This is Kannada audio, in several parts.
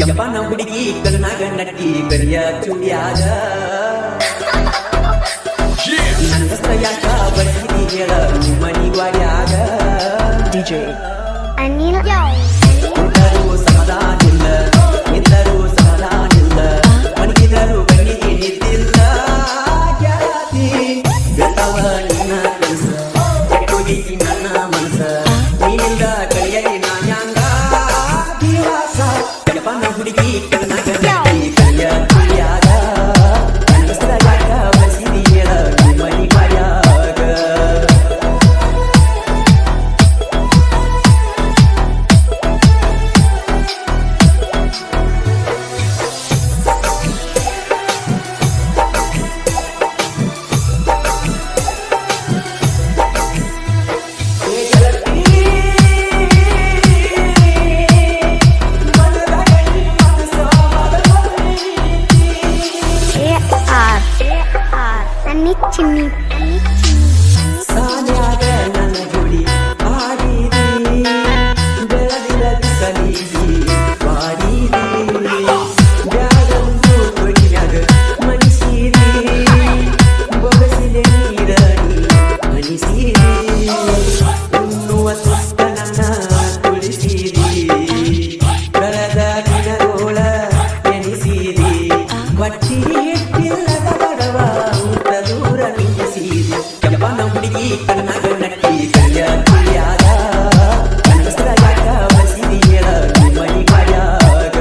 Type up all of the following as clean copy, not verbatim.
ಕೆಂಪನ ಹುಡುಗಿ ಕಣ್ಣಾಗ ನಟ್ಟಿ ಕರಿಯ ಚುಡಿಯಾಗ ನನ್ನ ಹೆಸರ ಯಾಕ ಬರ್ತೀನಿ ಹೇಳ ಮನಿ ವಾಡ್ಯಾಗ DJ Anil ಇದ್ದರೂ ಸಮಾಧಾನಿಲ್ಲ ಇದ್ದರೂ ಸಮಾಧಾನಿಲ್ಲ ಮನಗಿದರೂ ಕಣ್ಣಿಗೆ ನಿದ್ದಿಲ್ಲ ಗೆಳತಿ ಬೆಳವ ನಿನ್ನ ಕನಸ ಕೆಟ್ಟೋಗೈತಿ ನನ್ನ ಮನಸ ನೀನಿಂದ ಕಳಿಯಲಿ ನಾನ್ಯಾಂಗ ದಿವಸ ಕೆಂಪನ ಹುಡುಗಿ ಕಣ್ಣಾಗ ನಟ್ಟಿ ಕರಿಯ ಚುಡಿಯಾಗ ನನ್ನ ಹೆಸರ ಯಾಕ ಬರ್ತೀನಿ ಹೇಳ ಮನಿ ವಾಡ್ಯಾಗ Anil ಸಾನ್ಯಾಗ ನನ್ನ ಜೋಡಿ ಆಡಿದಿ ಬೆಳದಿರ ಬಿಸಲಿಗಿ ವಾಡಿದಿ ಬ್ಯಾಗಂದು ತೊಡಿಯಾಗ ಮನಿಸಿದಿ ಬೊಗಸಿಲೆ ನೀರಡಿ ಮನಿಸಿದಿ ಉಣ್ಣುವ ಸುತ್ತ ನನ್ನ ತುಳಿಸಿದಿ ಕಳೆದ ದಿನಗೋಳ ಎನಿಸಿದಿ ಹೊಟ್ಟಿ ಎಟ್ಟಿಲ್ಲದ ಬಡವ ಊಟ ದೂರ ನಿಲ್ಲಿಸಿದಿ ಕೆಂಪನ ಹುಡುಗಿ ಕಣ್ಣಾಗ ನಟ್ಟಿ ಕರಿಯ ಚುಡಿಯಾಗ ನನ್ನ ಹೆಸರ ಯಾಕ ಬಸಿದಿ ಹೇಳ ಮನಿ ವಾಡ್ಯಾಗ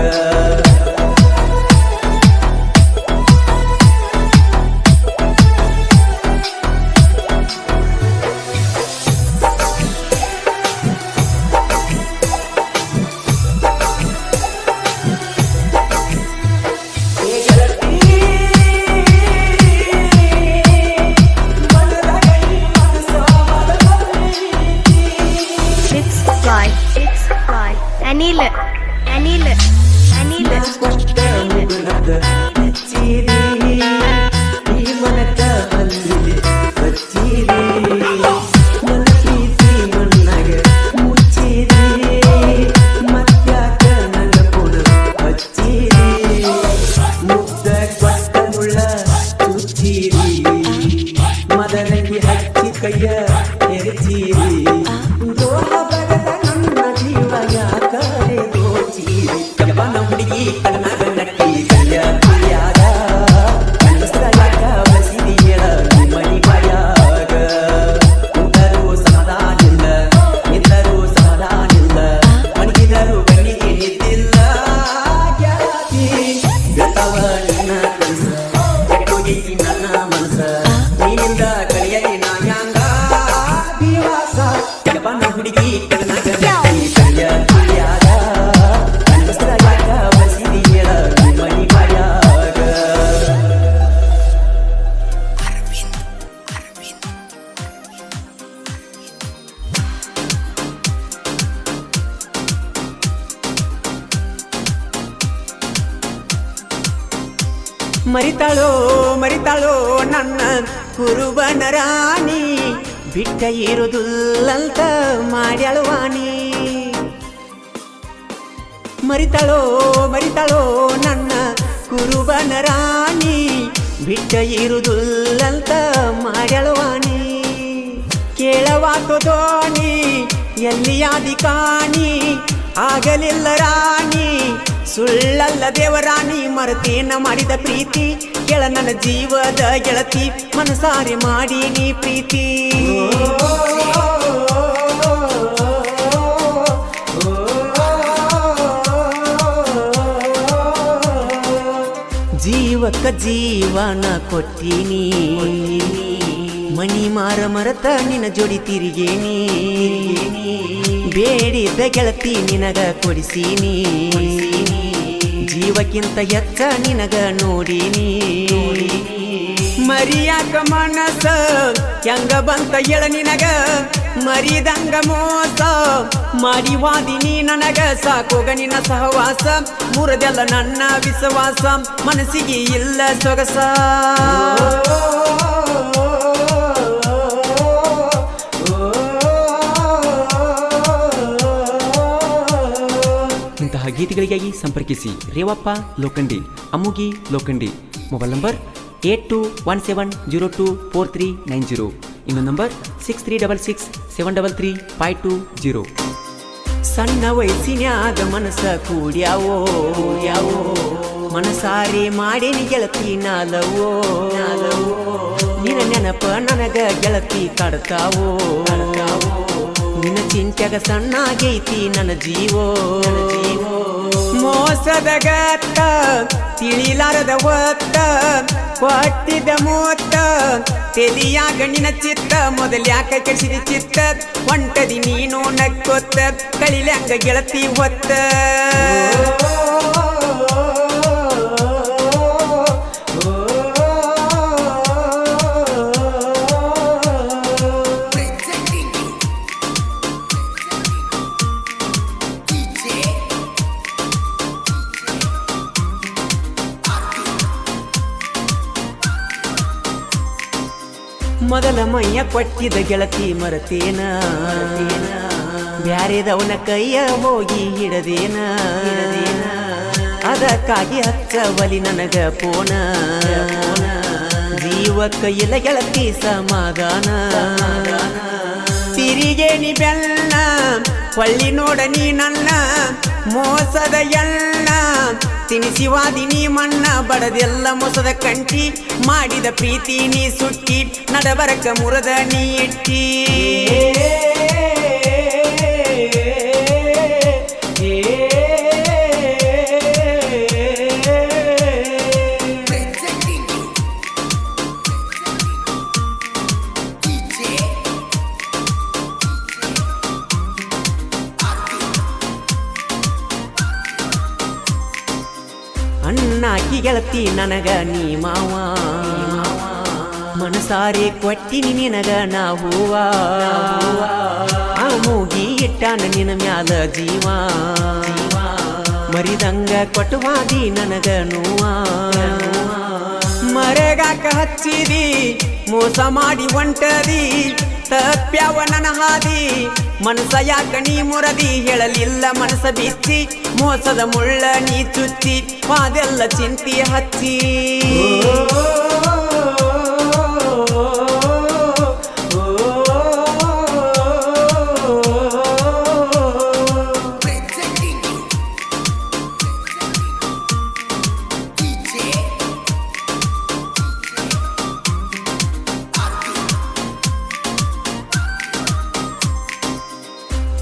ಕೊಟ್ಟ ಮುಗುಳದ ಹಚ್ಚಿದಿ ಈ ಮನಕ ಹಲ್ಲಿದೆ ಹಚ್ಚಿದಿ ನನ್ನ ಪ್ರೀತಿ ಮಣ್ಣಾಗ ಮುಚ್ಚಿದಿ ಮತ್ಯಾಕ ನನ್ನ ಪುಣ ಹಚ್ಚಿದಿ ಮುಗ್ದ ಕೊಟ್ಟ ಮುಳ್ಳ ಚುಚ್ಚಿದಿ ಮದರಂಗಿ ಹಚ್ಚಿ ಕೈಯ ಎರಚಿದಿ ದೋಹ ಬರದ ನನ್ನ ಜೀವ ಯಾಕರೆ ದೋಚಿದಿ ಕೆಂಪನ ಹುಡುಗಿ ಕಣ್ಣಾಗ ನಟ್ಟಿ ಕರಿಯ ಚುಡಿಯಾಗ ನನ್ನ ಹೆಸರ ಯಾಕ ಬಸಿದಿ ಹೇಳ ಮನಿ ವಾಡ್ಯಾಗ ಊಟರೂ ಸಮಾಧಾನಿಲ್ಲ ಇದ್ದರೂ ಸಮಾಧಾನಿಲ್ಲ ಮನಗಿದರೂ ಕಣ್ಣಿಗೆ ನಿದ್ದಿಲ್ಲ ಗೆಳತಿ ಬೆಳವ ನಿನ್ನ ಕನಸ ಕೆಟ್ಟೋಗೈತಿ ನನ್ನ ಮನಸ ನೀನಿಂದ ಕಳಿಯಲಿ ನಾನ್ಯಾಂಗ ದಿವಸ ಕೆಂಪನ ಹುಡುಗಿ ಕಣ್ಣಾಗ ನಟ್ಟಿ ಕರಿಯ ಚುಡಿಯಾಗ ನನ್ನ ಹೆಸರ ಯಾಕ ಬಸಿದಿ ಹೇಳ ಮನಿ ವಾಡ್ಯಾಗ ಮರಿತಾಳೋ ಮರಿತಾಳೋ ನನ್ನ ಕುರುಬನ ರಾಣಿ ಬಿಟ್ಟ ಇರುವುದಿಲ್ಲಂತ ಮಾಡ್ಯಾಳವಾಣಿ ಮರಿತಾಳೋ ಮರಿತಾಳೋ ನನ್ನ ಕುರುಬನ ರಾಣಿ ಬಿಟ್ಟ ಇರುವುದಿಲ್ಲಂತ ಮಾಡ್ಯಾಳವಾಣಿ ಕೇಳವಾತು ದೋಣಿ ಎಲ್ಲಿಯಾದಿ ಕಾಣಿ ಆಗಲಿಲ್ಲ ರಾಣಿ ಸುಳ್ಳಲ್ಲ ದೇವರಾಣಿ ಮರತೇನ ಮಾಡಿದ ಪ್ರೀತಿ ಕೆಳ ನನ್ನ ಜೀವದ ಗೆಳತಿ ಮನಸಾರಿ ಮಾಡಿ ನೀ ಪ್ರೀತಿ ಜೀವಕ್ಕ ಜೀವನ ಕೊಟ್ಟಿನಿ ಮನಿ ಮಾರ ಮರತ ನಿನ್ನ ಜೋಡಿ ತಿರುಗೇನಿ ಬೇಡಿದ್ದ ಗೆಳತಿ ನಿನಗ ಕೊಡಿಸೀನಿ ಜೀವಕ್ಕಿಂತ ಹೆಚ್ಚ ನಿನಗ ನೋಡಿನಿ ಮರಿಯಾಕ ಮನಸ ಹೆಂಗ ಬಂತ ಎಳ ನಿನಗ ಮರಿದಂಗ ಮೋಸ ಮಾಡಿ ವಾದಿನಿ ನನಗ ಸಾಕೋಗ ನಿನ್ನ ಸಹವಾಸ ಮುರದೆಲ್ಲ ನನ್ನ ವಿಶ್ವಾಸ ಮನಸ್ಸಿಗೆ ಇಲ್ಲ ಸೊಗಸ ಇಂತಹ ಇಂತಹ ಗೀತೆಗಳಿಗಾಗಿ ಸಂಪರ್ಕಿಸಿ ರೇವಪ್ಪ ಲೋಕಂಡಿ, ಅಮ್ಮುಗಿ ಲೋಕಂಡಿ. Mobile number 8217024390. ಇನ್ನೊಂದು ನಂಬರ್ 6366733520. ಸಣ್ಣ ವಯಸ್ಸಿನ್ಯಾಗ ಮನಸ್ಸ ಕೂಡ್ಯಾವೋ ಮನಸಾರೆ ಮಾಡೇನಿ ಗೆಳತಿ ನಾಲವೋ ನಿನ್ನ ನೆನಪ ನನಗ ಗೆಳತಿ ಕಾಡ್ತಾವೋ ನಿನ್ನ ಚಿಂತ್ಯಾಗ ಸಣ್ಣಾಗೈತಿ ನನ್ನ ಜೀವೋ ಮೋಸದ ಗತ್ತ ತಿಳಿಲಾರದ ಹೊತ್ತ ಕೊಟ್ಟಿದ್ದ ಮೂತ್ತ ತೆಲಿಯಾಗ ನಿನ್ನ ಚಿತ್ತ ಮೊದಲ್ಯಾಕ ಕೆಡಿಸಿದ ಚಿತ್ತ ಹೊಂಟದಿ ನೀನು ನಕ್ಕೊತ್ತ ಕಳಿಲ್ಯಾಂಗ ಗೆಳತಿ ಹೊತ್ತ ಮೊದಲ ಮೈಯ ಕೊಟ್ಟಿದ ಗೆಳತಿ ಮರತೇನ ಬ್ಯಾರೆದವನ ಕೈಯ ಹೋಗಿ ಹಿಡದೇನ ಅದಕ್ಕಾಗಿ ಹಚ್ಚವಲಿ ನನಗ ಪೋನ ಜೀವ ಕೈಯಲ ಗೆಳತಿ ಸಮಾಧಾನ ತಿರಿಗೇನಿ ಬೆನ್ನ ಹೊಳ್ಳಿ ನೋಡ ನೀ ನನ್ನ ಮೋಸದ ಎಣ್ಣ ತಿನಿಸಿವಾದಿ ನೀ ಮಣ್ಣ ಬಡದೆಲ್ಲ ಮೋಸದ ಕಂಟಿ ಮಾಡಿದ ಪ್ರೀತಿ ನೀ ಸುಟ್ಟಿ ನಡಬರಕ ಮುರದ ನೀ ಇಟ್ಟಿ ಅಣ್ಣಾಕಿ ಗೆಳತಿ ನನಗ ನೀ ಮಾವ ಮನಸಾರೆ ಕೊಟ್ಟಿನಿ ನಿನಗ ನಾ ಹೂವ ಆ ಮೂಗಿ ಇಟ್ಟಾನ ನಿನ ಮ್ಯಾಲ ಜೀವ ಮರಿದಂಗ ಕೊಟ್ಟವಾದಿ ನನಗ ನೋವ ಮರಗಾಕ ಹಚ್ಚಿದಿ ಮೋಸ ಮಾಡಿ ಹೊಂಟದಿ ತಪ್ಪ್ಯಾವ ನನ್ನ ಹಾದಿ ಮನಸ ಯಾಕ ನೀ ಮುರದಿ ಹೇಳಲಿಲ್ಲ ಮನಸ ಬಿಚ್ಚಿ ಮೋಸದ ಮುಳ್ಳ ನೀ ಚುಚ್ಚಿ ಅದೆಲ್ಲ ಚಿಂತಿ ಹಚ್ಚಿ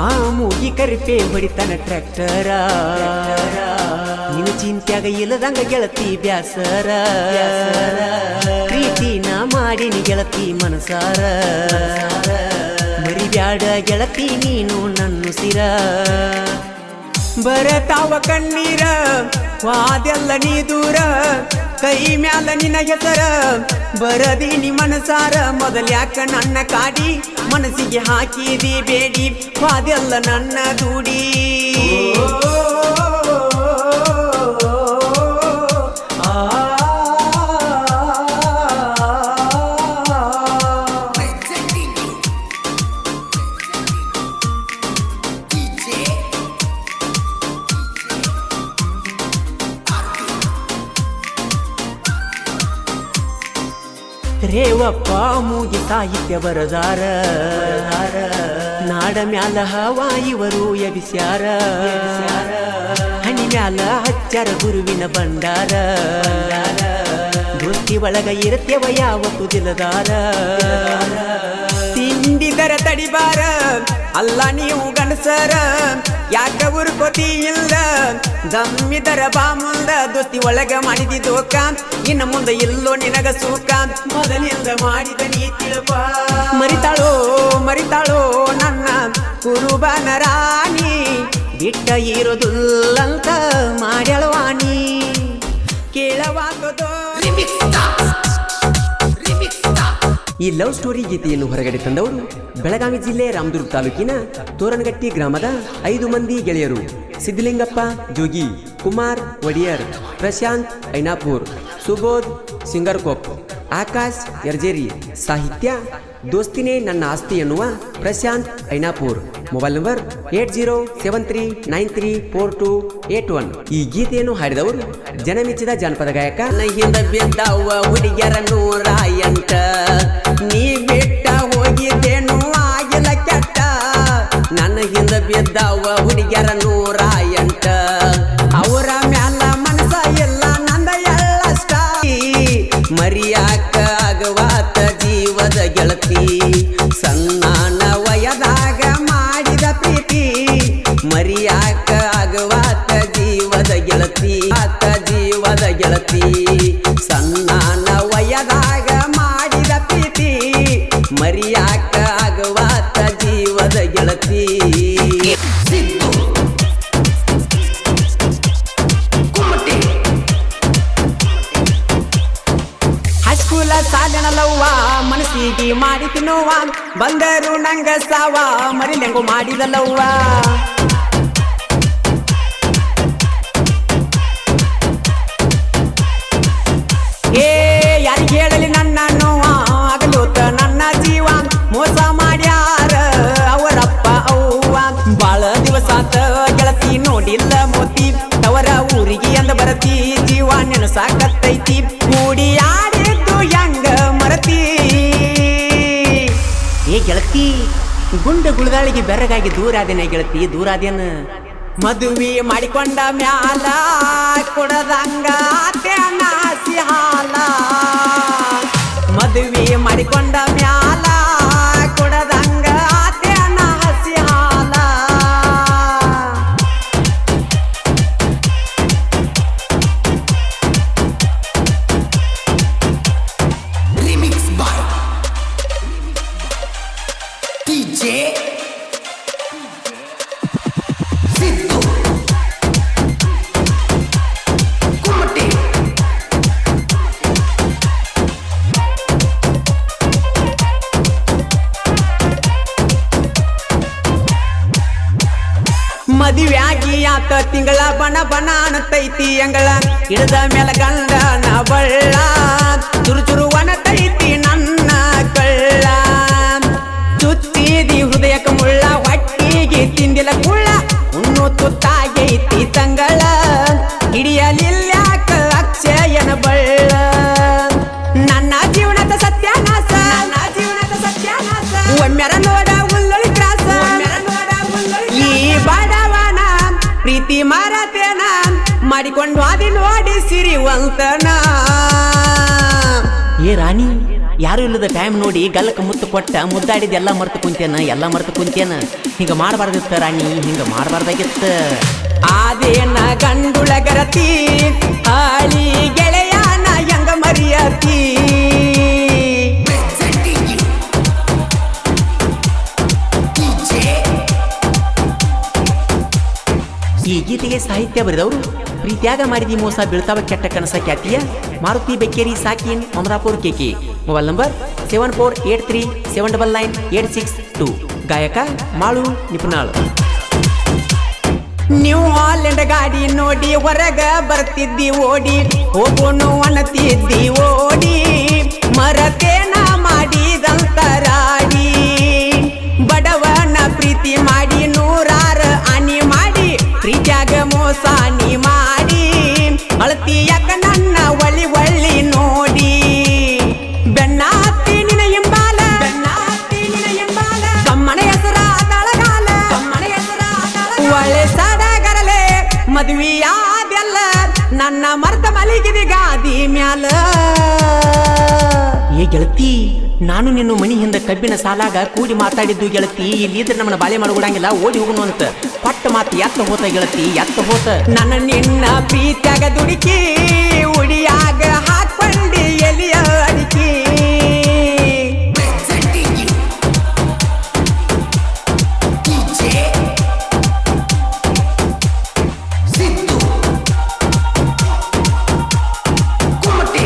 ಆ ಮೂಗಿ ಕರಿಪೆ ಹೊಡಿತಾನ ಟ್ರ್ಯಾಕ್ಟರ ನಿನ್ನ ಚಿಂತ್ಯಾಗ ಇಲ್ಲದಂಗ ಗೆಳತಿ ಬ್ಯಾಸರ ಪ್ರೀತಿನ ಮಾಡಿನಿ ಗೆಳತಿ ಮನಸಾರ ಮರಿಬ್ಯಾಡ ಗೆಳತಿ ನೀನು ನನ್ನುಸಿರ ಬರತಾವ ಕಣ್ಣೀರ ವಾದೆಲ್ಲ ನೀ ದೂರ ಕೈ ಮ್ಯಾಲ ನಿನ್ನ ಹೆಸರ ಬರದೀನಿ ಮನಸಾರ ಮೊದಲ್ಯಾಕ ನನ್ನ ಕಾಡಿ ಮನಸ್ಸಿಗೆ ಹಾಕಿದಿ ಬೇಡಿ ವಾದೆಲ್ಲ ನನ್ನ ದೂಡಿ ರೇವಪ್ಪ ಮೂಗಿ ಸಾಹಿತ್ಯ ಬರದಾರ ನಾಡ ಮ್ಯಾಲ ಹವಾ ಇವರು ಎಬಿಸ್ಯಾರ ಹಣಿ ಮ್ಯಾಲ ಹಚ್ಚಾರ ಗುರುವಿನ ಭಂಡಾರ ದೋಸ್ತಿ ಒಳಗ ಇರತ್ಯವ ಯಾವತ್ತು ದಿಲದಾರ ತಿಂಡಿದರ ತಡಿಬಾರ ಅಲ್ಲ ನೀವು ಗಂಡಸರ ಯಾಕ ಉರ್ಕೋತಿ ಇಲ್ಲ ದಮ್ಮಿದರ ಬಾ ಮುಂದ ದೋಸ್ತಿ ಒಳಗ ಮಾಡಿದಿ ದೋಕ ಇನ್ನು ಮುಂದೆ ಇಲ್ಲೋ ನಿನಗ ಸೂಕ ಮೊದಲಿಂದ ಮಾಡಿದ ನೀ ತಿಳಪ ಮರಿತಾಳೋ ನನ್ನ ಕುರುಬನ ರಾಣಿ ಬಿಟ್ಟ ಇರೋದುಲ್ಲಂತ ಮಾಡ್ಯಾಳವಾಣಿ ಕೇಳವಾಗದೋ ಈ ಲವ್ ಸ್ಟೋರಿ ಗೀತೆಯನ್ನು ಹೊರಗಡೆ ತಂದವರು ಬೆಳಗಾವಿ ಜಿಲ್ಲೆ ರಾಮದುರ್ಗ ತಾಲೂಕಿನ ತೋರಣಗಟ್ಟಿ ಗ್ರಾಮದ 5 ಮಂದಿ ಗೆಳೆಯರು ಸಿದ್ಧಲಿಂಗಪ್ಪ ಜೋಗಿ, ಕುಮಾರ್ ಒಡಿಯರ್, ಪ್ರಶಾಂತ್ ಐನಾಪುರ್, ಸುಬೋಧ್ ಸಿಂಗರ್ಕೊಪ್, ಆಕಾಶ್ ಯರ್ಜೇರಿ. ಸಾಹಿತ್ಯ ದೋಸ್ತಿನೇ ನನ್ನ ಆಸ್ತಿ ಎನ್ನುವ ಪ್ರಶಾಂತ್ ಐನಾಪುರ್. Mobile number 8073934281. ಈ ಗೀತೆಯನ್ನು ಹಾಡಿದವರು ಜನಮೆಚ್ಚಿದ ಜಾನಪದ ಗಾಯಕ ಹಿಂದ ಬಿದ್ದವ ಹುಡುಗಿಯರ 108 ನೀ ಬಿಟ್ಟ ಹೋಗಿದ್ದೇನು ಆಗಿಲ್ಲ ಕೆಟ್ಟ ನನ್ನ ಹಿಂದ ಬಿದ್ದವ ಹುಡುಗಿಯರ 108 ಅವರ ಮ್ಯಾಲ ಮನಸ ಇಲ್ಲ ನಂದ ಎಳ್ಳಷ್ಟ ಮರಿಯಾಕ ಆಗವಾತ ಜೀವದ ಗೆಳತಿ ಸಣ್ಣನ ವಯದಾಗ ಮಾಡಿದ ಪ್ರೀತಿ ಮರಿಯಾಕ ಆಗವಾತ ಜೀವದ ಗೆಳತಿ ಜೀವದ ಗೆಳತಿ ಸಣ್ಣನ ವಯದಾಗ ಮಾಡಿದ ಪ್ರೀತಿ ಮರಿಯಾಕ ಆಗವಾತ ಜೀವದ ಗೆಳತಿ ಹೈಸ್ಕೂಲ ಸಾಧನಲವ್ವ ಮನಸ್ಸಿಗೆ ಮಾಡಿ ತಿನ್ನುವ ಬಂದರು ನಂಗ ಸಾವ ಮರಿಲೆಂಗು ಮಾಡಿದಲವ್ವ ಏ ಯಾರಿಗೆ ಹೇಳಲಿ ನನ್ನ ನೋವ ಆಗಲೂತ ನನ್ನ ಜೀವ ಮೋಸ ಮಾಡ್ಯಾರ ಅವರಪ್ಪ ಅವ್ವ ಬಾಳ ದಿವಸ ಆತ ಗೆಳತಿ ನೋಡಿಲ್ಲ ಮೋತಿ ಅವರ ಊರಿಗೆ ಅಂದ ಬರತಿ ಜೀವ ನೆನಸಾಕತ್ತೈತಿ ಕೂಡಿ ಆಡಿದ್ದು ಹೆಂಗ ಮರತಿ ಏ ಗೆಳತಿ ಗುಂಡ ಗುಳದಾಳಿಗೆ ಬೆರಗಾಗಿ ದೂರಾದೇನ ಗೆಳತಿ ದೂರಾದೇನ ಮದುವೆ ಮಾಡಿಕೊಂಡ ಮ್ಯಾಲ ಕೊಡದಂಗ ನಾಸಿ ಹಾಲ ಮದುವೆ ಮಾಡಿಕೊಂಡ ಮ್ಯಾಲ ಕೊಡದಂಗ ನಾಸಿ ಹಾಲ Remix by DJ Sidhu Kumate ಮದುವೆಯಾಗಿ ಆತ ತಿಂಗಳ ಬಣ ಬಣ ಅನ್ನತೈತಿ ಅಂಗಳ ಹಿಡಿದ ಮೇಲ ಗಂಡನ ಬಳ್ಳ ಚುರು ಚುರು ಒಣತೈತಿ ನನ್ನ ಕಳ್ಳ ಚುಚ್ಚಿದಿ ಹೃದಯಕ ಮುಳ್ಳ ಹೊಟ್ಟಿಗೆ ತಿಂದಿಲ ಕುಳ್ಳ ಉಣ್ಣು ತುತ್ತಾಗೈತಿ ತಂಗಳ ಹಿಡಿಯಲಿಲ್ಯಾಕ ಅಕ್ಷಯನ ಬಳ್ಳ ನನ್ನ ಜೀವನದ ಸತ್ಯಾನಾಶ ಒಮ್ಮೆರ ನೋಡ ಉಲ್ಲೊಳಿ ತ್ರಾಸ ಈ ಬಡವನ ಪ್ರೀತಿ ಮಾರತೇನ ಮಾಡಿಕೊಂಡು ಅದಿ ನೋಡಿ ಸಿರಿವಂತನ ಏ ರಾಣಿ ಯಾರು ಇಲ್ಲದ ಟೈಮ್ ನೋಡಿ ಗಲ್ಲಕ ಮುತ್ತು ಕೊಟ್ಟ ಮುದ್ದಾಡಿದ ಎಲ್ಲ ಮರ್ತು ಕುಂತೇನ ಹಿಂಗ ಮಾಡಬಾರ್ದಿತ್ತ ರಾಣಿ ಹಿಂಗ ಮಾಡಬಾರ್ದಾಗಿತ್ತ ಆದೇನ ಗಂಡುಳಗರತಿ ಹಾಳಿ ಗೆಳೆಯನ ಹೆಂಗ ಮರಿಯತಿ presenting you DJ ಈ ಗೀತೆಗೆ ಸಾಹಿತ್ಯ ಬರೆದವರು ಪ್ರೀತಿಯಾಗ ಮಾಡಿದಿ ಮೋಸ ಬೀಳ್ತಾವ ಕೆಟ್ಟ ಕನಸ ಖ್ಯಾತಿಯ ಮಾರುತಿ ಬೆಕ್ಕೇರಿ ಸಾಕಿನ್ ಅಮರಾಪುರ್ ಕೆಕೆ ಮೊಬೈಲ್ ನಂಬರ್ 7483799862 ಗಾಯಕ ಮಾಳು ನಿಪುಣಾಳ್ ನೀವು ಹಾಲೆಂಡ ಗಾಡಿ ನೋಡಿ ಹೊರಗ ಬರ್ತಿದ್ದಿ ಓಡಿ ಹೋಗೋನು ಅನ್ನತಿದ್ದಿ ಓಡಿ ಮರತೇನ ಮಾಡಿದಂತರಾಡಿ ಬಡವನ ಪ್ರೀತಿ ಮಾಡಿ ನೂರಾರ ಆನಿ ಮಾಡಿ ಪ್ರೀತಿಯಾಗ ಮೋಸ ನೀ ಮಾಡಿ ಅಳತಿಯಾಗ ನನ್ನ ಒಳ್ಳಿ ನೋಡಿ ಬೆನ್ನ ಹತ್ತಿ ನಿನ ಎಂಬಾಲ ಕಮ್ಮನ ಹೆಸರ ತಳಗಾಲ ಒಳ್ಳೆ ಸಡಗರಲೆ ಮದುವೆಯಾದೆಲ್ಲ ನನ್ನ ಮರ್ತ ಮಲಗಿದ ಗಾದಿ ಮ್ಯಾಲ ಏ ಗೆಳತಿ ನಾನು ನಿನ್ನ ಮನಿ ಹಿಂದ ಕಬ್ಬಿನ ಸಾಲಾಗ ಕೂಡಿ ಮಾತಾಡಿದ್ದು ಗೆಳತಿ ಇಲ್ಲಿದ್ರೆ ನಮ್ಮನ್ನ ಬಾಳೆ ಮಾಡ್ಕೊಡಂಗಿಲ್ಲ ಓಡಿ ಹೋಗುನು ಅಂತ ಪಟ್ಟ ಮಾತು ಎತ್ತ ಹೋತ ಗೆಳತಿ ಎತ್ತ ಹೋತ ನನ್ನ ನಿನ್ನ ಪ್ರೀತಿಯಾಗ ದುಡುಕಿ ಉಡಿಯಾಗ ಹಾಕೊಂಡಿ ಎಲಿಯ ಅಡಿಕೆ presenting you DJ Sidhu Kumate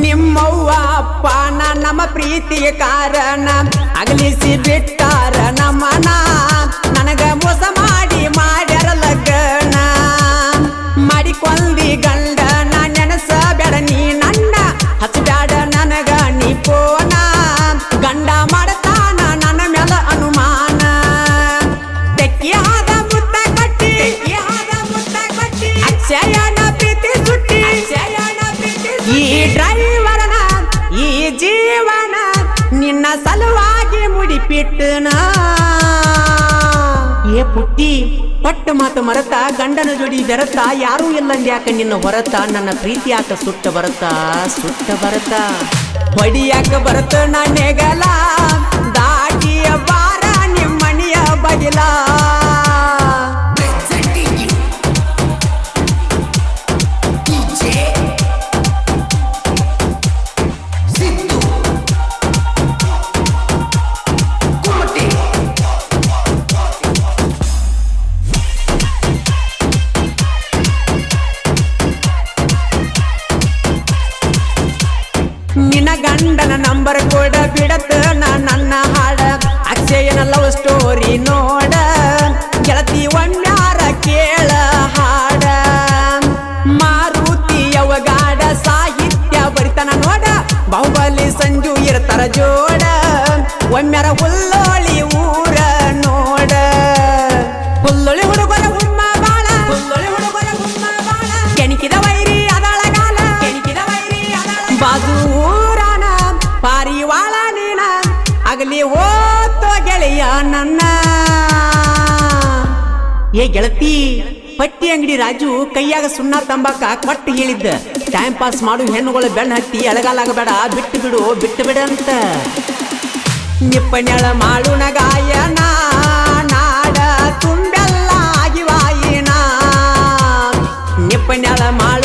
ನಿಮ್ಮವ್ವ ಅಪ್ಪನ ನಮ್ಮ ಪ್ರೀತಿಗೆ ಕಾರಣ ಅಗಲಿಸಿ ಬಿಟ್ಟಾರ ನಮ್ಮನ ನನಗ ಮೋಸ ಮಾಡಿ ಮಾಡ್ಯಾರ ಲಗ್ನ ಮಾಡಿಕೊಂಡಿ ಗಂಡನ ನೆನಸ ಬ್ಯಾಡ ನೀ ನನ್ನ ಹಚ್ಚಬ್ಯಾಡ ನನಗ ನೀ ಪೋನ ಗಂಡ ಮಾಡ್ತಾನ ನನ್ನ ಮ್ಯಾಲ ಅನುಮಾನ ತೆಕ್ಕಿಯಾದ ಮುತ್ತ ಕಟ್ಟಿ ಅಕ್ಷಯನ ಪ್ರೀತಿ ಸುಟ್ಟಿ ಈ ಡ್ರೈವರನ ಈ ಜೀವನ ನಿನ್ನ ಸಲುವಾಗಿ ಮುಡಿಪಿಟ್ಟನ ಏ ಪುಟ್ಟಿ ಪಟ್ಟ ಮಾತು ಮರತ ಗಂಡನ ಜೋಡಿ ಬೆರತ ಯಾರೂ ಇಲ್ಲಂದ್ಯಾಕ ನಿನ್ನ ಹೊರತ ನನ್ನ ಪ್ರೀತಿ ಯಾಕ ಸುಟ್ಟ ಬರತ ಹೊಡಿಯಾಕ ಬರತ ನನ್ನೆಗಲ ದಾಟಿಯ ಬಾರ ನಿಮ್ಮಣಿಯ ಬಗಿಲ Presenting you DJ Sidhu Kumati ನಿನ್ನ ಗಂಡನ ನಂಬರ್ ಕೊಡ ಬಿಡತ ನನ್ನ ಹಾಡ ಅಕ್ಷಯನ ಲವ್ ಸ್ಟೋರಿ ನೋಡ ಗೆಳತಿ ಒಮ್ಮ್ಯಾರ ಕೇಳ ಹಾಡ ಮಾರುತಿ ಯವಗಾಡ ಸಾಹಿತ್ಯ ಬರಿತನ ನೋಡ ಬಾಹುಬಲಿ ಸಂಜು ಇರ್ತಾರ ಜೋಡ ಒಮ್ಮ್ಯಾರ ಹುಲ್ಲೋಳಿ ಊರ ನೋಡ ಹುಲ್ಲೊಳಿ ಹುಡುಗರ ಹುಮ್ಮ ಬಾಳ ಕೆಣಕಿದ ವೈರಿ ಅದಳಗಾಲ ಬಾಜು ಊರನ ಪಾರಿವಾಳ ನೀನ ಆಗಲಿ ಓತೋ ಗೆಳೆಯ ನನ್ನ ಏ ಗೆಳತಿ ಪಟ್ಟಿ ಅಂಗಡಿ ರಾಜು ಕೈಯಾಗ ಸುಣ್ಣ ತಂಬಾಕ ಕೊಟ್ಟು ಹೇಳಿದ್ದ ಟೈಮ್ ಪಾಸ್ ಮಾಡು ಹೆಣ್ಣುಗಳು ಬೆಣ್ಣ ಹತ್ತಿ ಎಳಗಾಲಾಗಬೇಡ ಬಿಟ್ಟು ಬಿಡ ಅಂತ ನಿಪ್ಪನೆಳ ಮಾಡುಣ ಗಾಯನ ನಾಡ ತುಂಬೆಲ್ಲ ಆಗಿವಾಯಿನ ನಿಪ್ಪನೆಳ ಮಾಡು